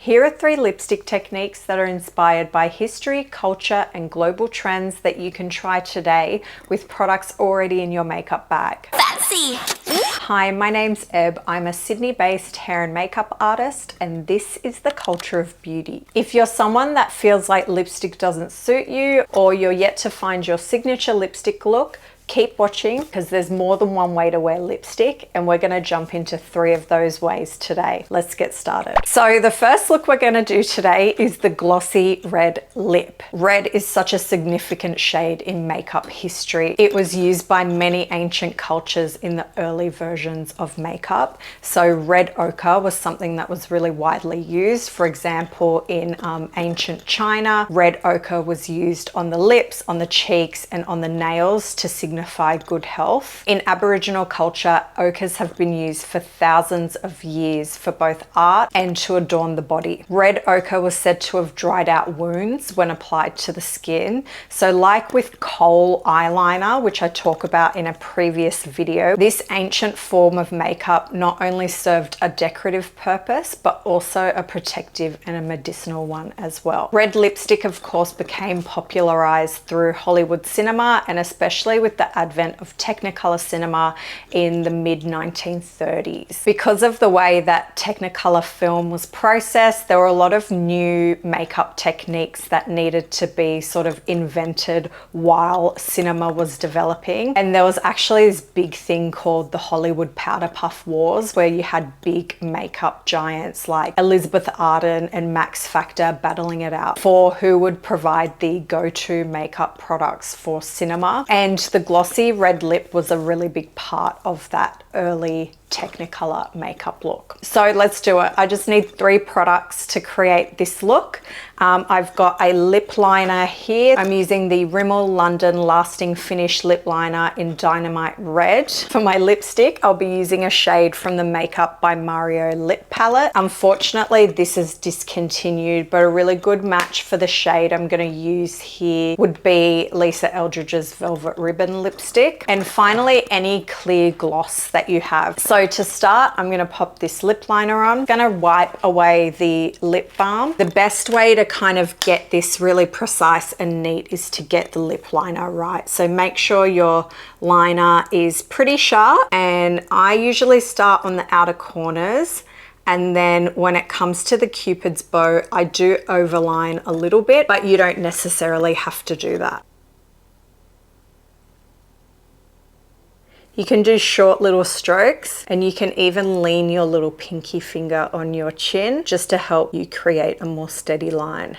Here are 3 lipstick techniques that are inspired by history, culture, and global trends that you can try today with products already in your makeup bag. Fancy! Hi, my name's Eb. I'm a Sydney-based hair and makeup artist, and this is the culture of beauty. If you're someone that feels like lipstick doesn't suit you, or you're yet to find your signature lipstick look, keep watching because there's more than one way to wear lipstick, and we're going to jump into 3 of those ways today. Let's get started. So the first look we're going to do today is the glossy red lip. Red is such a significant shade in makeup history. It was used by many ancient cultures in the early versions of makeup. So red ochre was something that was really widely used. For example, in ancient China, red ochre was used on the lips, on the cheeks, and on the nails to signify good health. In Aboriginal culture, ochres have been used for thousands of years for both art and to adorn the body. Red ochre was said to have dried out wounds when applied to the skin. So like with kohl eyeliner, which I talk about in a previous video, this ancient form of makeup not only served a decorative purpose, but also a protective and a medicinal one as well. Red lipstick, of course, became popularized through Hollywood cinema, and especially with the advent of technicolor cinema in the mid-1930s. Because of the way that technicolor film was processed, there were a lot of new makeup techniques that needed to be sort of invented while cinema was developing. And there was actually this big thing called the Hollywood powder puff wars, where you had big makeup giants like Elizabeth Arden and Max Factor battling it out for who would provide the go-to makeup products for cinema. And the glossy red lip was a really big part of that early technicolor makeup look. So let's do it. I just need 3 products to create this look. I've got a lip liner here. I'm using the Rimmel London Lasting Finish lip liner in Dynamite Red. For my lipstick, I'll be using a shade from the Makeup by Mario lip palette. Unfortunately, this is discontinued, but a really good match for the shade I'm going to use here would be Lisa Eldridge's Velvet Ribbon lipstick. And finally, any clear gloss that you have. So to start, I'm going to pop this lip liner on. I'm going to wipe away the lip balm. The best way to kind of get this really precise and neat is to get the lip liner right. So make sure your liner is pretty sharp, and I usually start on the outer corners, and then when it comes to the Cupid's bow, I do overline a little bit, but you don't necessarily have to do that. You can do short little strokes, and you can even lean your little pinky finger on your chin just to help you create a more steady line.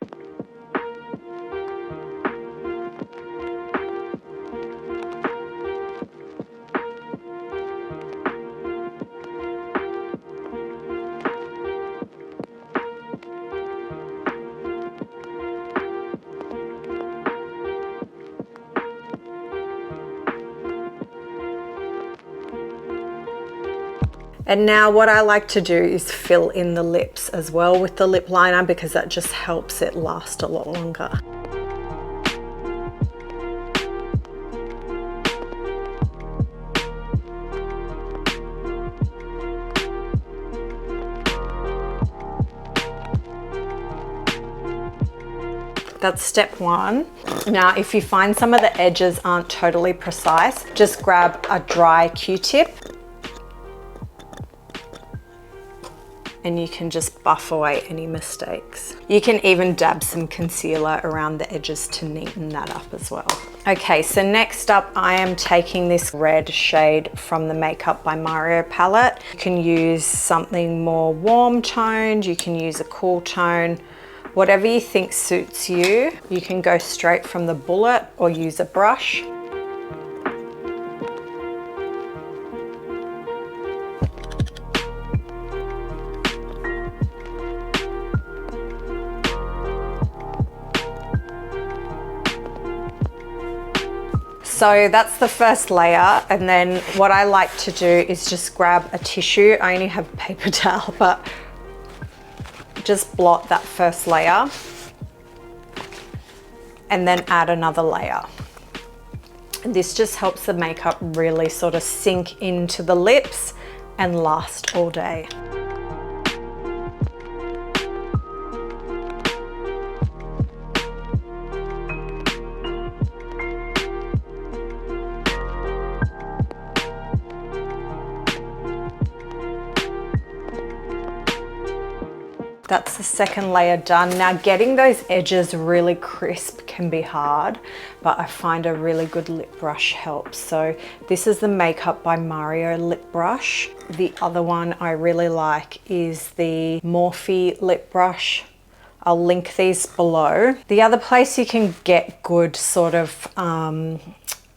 And now what I like to do is fill in the lips as well with the lip liner, because that just helps it last a lot longer. That's step 1. Now, if you find some of the edges aren't totally precise, just grab a dry Q-tip and you can just buff away any mistakes. You can even dab some concealer around the edges to neaten that up as well. Okay, so next up, I am taking this red shade from the Makeup by Mario palette. You can use something more warm toned, you can use a cool tone, whatever you think suits you. You can go straight from the bullet or use a brush. So that's the first layer, and then what I like to do is just grab a tissue. I only have paper towel, but just blot that first layer and then add another layer. And this just helps the makeup really sort of sink into the lips and last all day. That's the second layer done. Now getting those edges really crisp can be hard, but I find a really good lip brush helps. So this is the Makeup by Mario lip brush. The other one I really like is the Morphe lip brush. I'll link these below. The other place you can get good sort of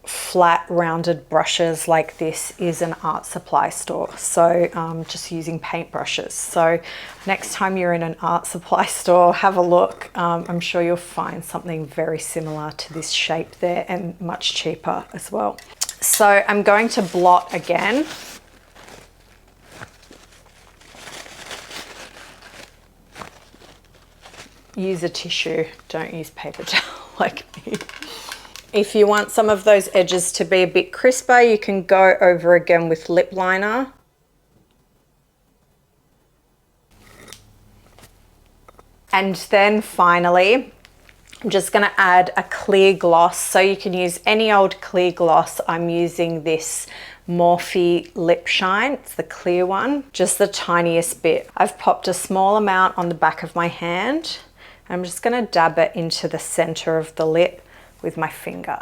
flat rounded brushes like this is an art supply store. So just using paint brushes. So next time you're in an art supply store, have a look. I'm sure you'll find something very similar to this shape there and much cheaper as well. So I'm going to blot again. Use a tissue, don't use paper towel like me. If you want some of those edges to be a bit crisper, you can go over again with lip liner. And then finally, I'm just gonna add a clear gloss. So you can use any old clear gloss. I'm using this Morphe Lip Shine, it's the clear one, just the tiniest bit. I've popped a small amount on the back of my hand. I'm just gonna dab it into the center of the lip with my finger.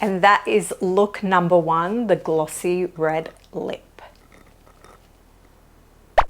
And that is look number one, the glossy red lip.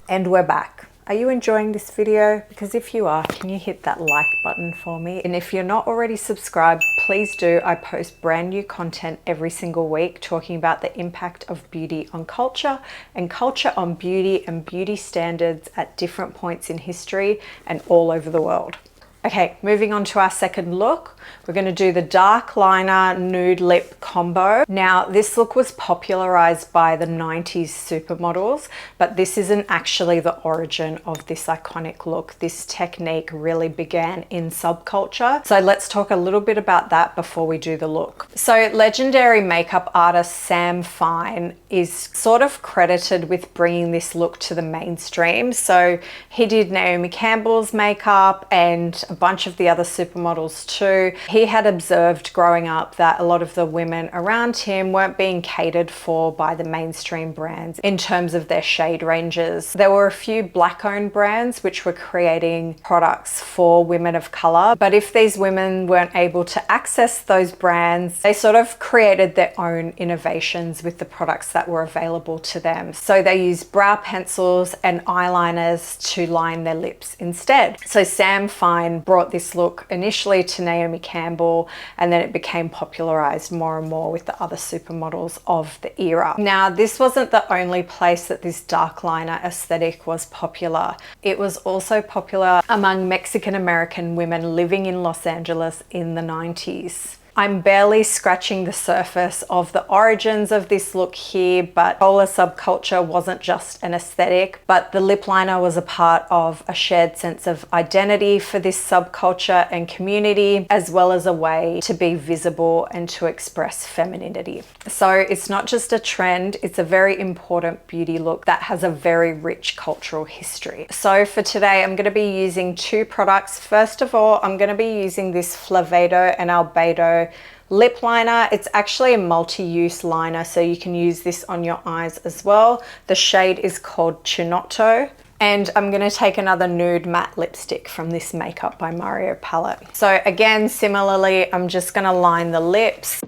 And we're back. Are you enjoying this video? Because if you are, can you hit that like button for me? And if you're not already subscribed, please do. I post brand new content every single week talking about the impact of beauty on culture and culture on beauty and beauty standards at different points in history and all over the world. Okay, moving on to our second look. We're going to do the dark liner nude lip combo. Now, this look was popularized by the 90s supermodels, but this isn't actually the origin of this iconic look. This technique really began in subculture. So let's talk a little bit about that before we do the look. So legendary makeup artist Sam Fine is sort of credited with bringing this look to the mainstream. So he did Naomi Campbell's makeup and a bunch of the other supermodels too. He had observed growing up that a lot of the women around him weren't being catered for by the mainstream brands in terms of their shade ranges. There were a few black-owned brands which were creating products for women of color, but if these women weren't able to access those brands, they sort of created their own innovations with the products that were available to them. So they used brow pencils and eyeliners to line their lips instead. So Sam Fine brought this look initially to Naomi Campbell, and then it became popularized more and more with the other supermodels of the era. Now, this wasn't the only place that this dark liner aesthetic was popular. It was also popular among Mexican American women living in Los Angeles in the 90s. I'm barely scratching the surface of the origins of this look here, but bipolar subculture wasn't just an aesthetic, but the lip liner was a part of a shared sense of identity for this subculture and community, as well as a way to be visible and to express femininity. So it's not just a trend, it's a very important beauty look that has a very rich cultural history. So for today, I'm going to be using two products. First of all, I'm going to be using this Flavedo and Albedo lip liner. It's actually a multi-use liner, so you can use this on your eyes as well. The shade is called Chinotto. And I'm going to take another nude matte lipstick from this Makeup by Mario palette. So again, similarly, I'm just going to line the lips.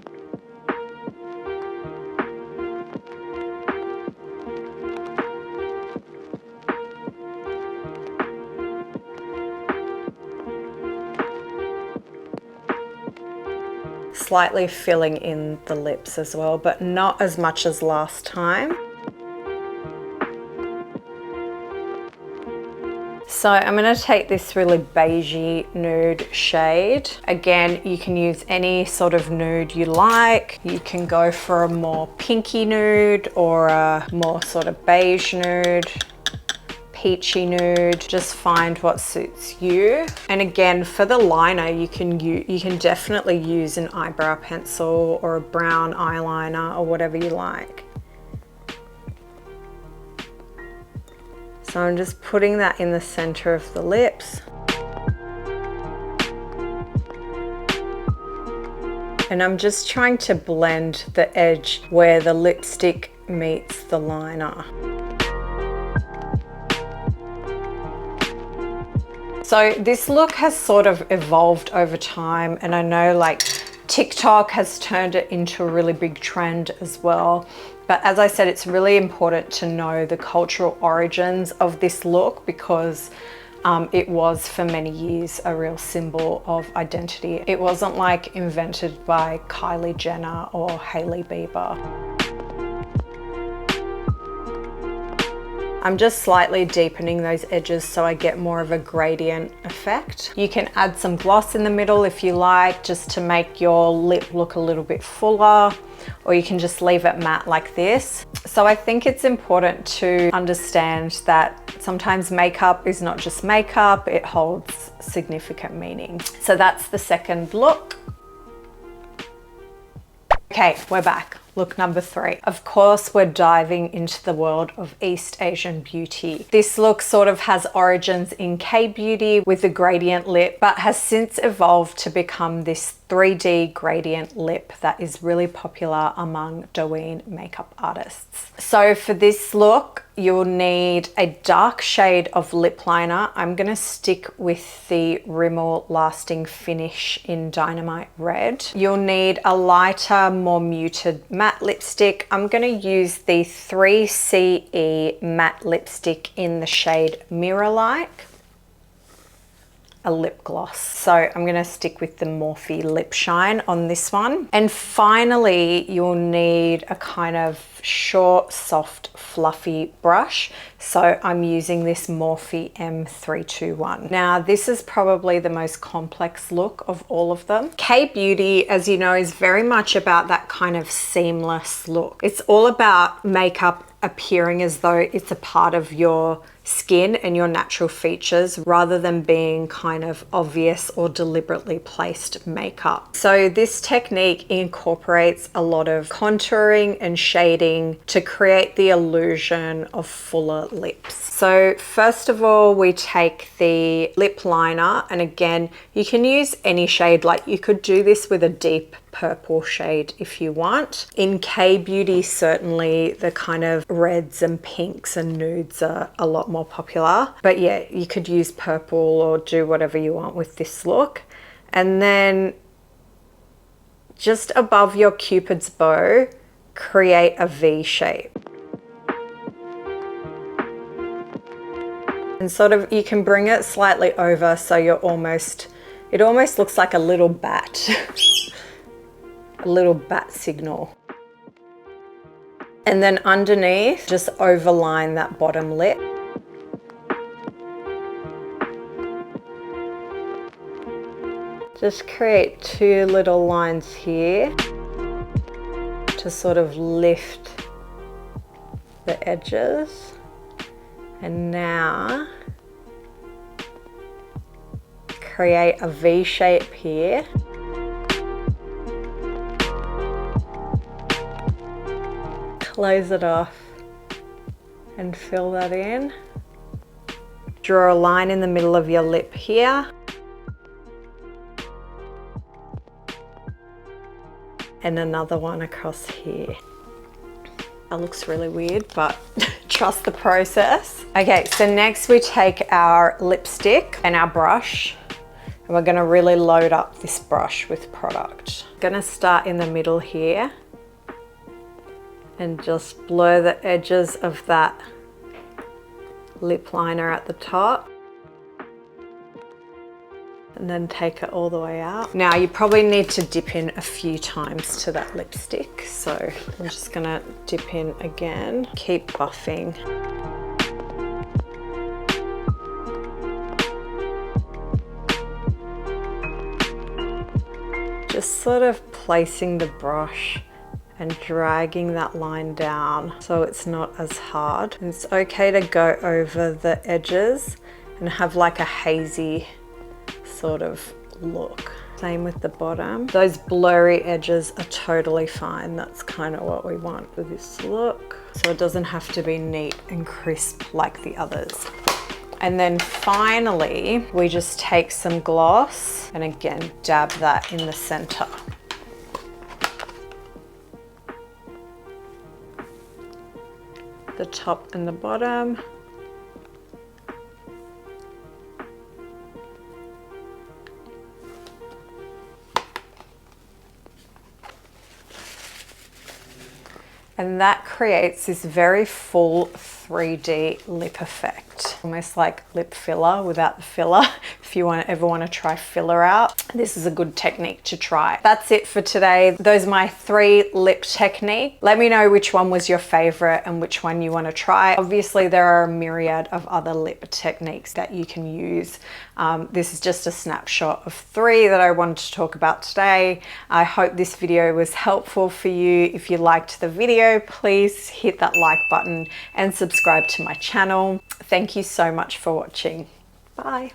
Slightly filling in the lips as well, but not as much as last time. So I'm going to take this really beigey nude shade. Again, you can use any sort of nude you like. You can go for a more pinky nude or a more sort of beige nude, peachy nude. Just find what suits you. And again, for the liner, you can definitely use an eyebrow pencil or a brown eyeliner or whatever you like. So I'm just putting that in the center of the lips. And I'm just trying to blend the edge where the lipstick meets the liner. So this look has sort of evolved over time, and I know like TikTok has turned it into a really big trend as well. But as I said, it's really important to know the cultural origins of this look because it was for many years a real symbol of identity. It wasn't like invented by Kylie Jenner or Hailey Bieber. I'm just slightly deepening those edges so I get more of a gradient effect. You can add some gloss in the middle if you like, just to make your lip look a little bit fuller, or you can just leave it matte like this. So I think it's important to understand that sometimes makeup is not just makeup, it holds significant meaning. So that's the second look. Okay, we're back. Look number 3. Of course, we're diving into the world of East Asian beauty. This look sort of has origins in K-beauty with the gradient lip, but has since evolved to become this 3D gradient lip that is really popular among Douyin makeup artists. So for this look, you'll need a dark shade of lip liner. I'm gonna stick with the Rimmel Lasting Finish in Dynamite Red. You'll need a lighter, more muted matte lipstick. I'm gonna use the 3CE matte lipstick in the shade Mirror Like. A lip gloss. So I'm gonna stick with the Morphe Lip Shine on this one. And finally, you'll need a kind of short, soft, fluffy brush. So I'm using this Morphe M321. Now, this is probably the most complex look of all of them. K-beauty, as you know, is very much about that kind of seamless look. It's all about makeup appearing as though it's a part of your skin and your natural features rather than being kind of obvious or deliberately placed makeup. So this technique incorporates a lot of contouring and shading to create the illusion of fuller lips. So first of all, we take the lip liner, and again, you can use any shade. Like you could do this with a deep purple shade if you want. In K-beauty, certainly the kind of reds and pinks and nudes are a lot more popular. But yeah, you could use purple or do whatever you want with this look. And then just above your Cupid's bow, create a V shape. And sort of, you can bring it slightly over so you're almost, it almost looks like a little bat. A little bat signal. And then underneath, just overline that bottom lip. Just create 2 little lines here to sort of lift the edges. And now create a V shape here. Close it off and fill that in. Draw a line in the middle of your lip here. And another one across here. That looks really weird, but trust the process. Okay, so next we take our lipstick and our brush, and we're gonna really load up this brush with product. I'm gonna start in the middle here and just blur the edges of that lip liner at the top. And then take it all the way out. Now you probably need to dip in a few times to that lipstick. So I'm just gonna dip in again. Keep buffing. Just sort of placing the brush and dragging that line down so it's not as hard. And it's okay to go over the edges and have like a hazy sort of look. Same with the bottom. Those blurry edges are totally fine. That's kind of what we want with this look. So it doesn't have to be neat and crisp like the others. And then finally, we just take some gloss and again, dab that in the center. the top and the bottom. And that creates this very full 3D lip effect, almost like lip filler without the filler. If you ever want to try filler out, this is a good technique to try. That's it for today. Those are my 3 lip techniques. Let me know which one was your favorite and which one you want to try. Obviously, there are a myriad of other lip techniques that you can use. This is just a snapshot of 3 that I wanted to talk about today. I hope this video was helpful for you. If you liked the video, please hit that like button and subscribe to my channel. Thank you so much for watching. Bye.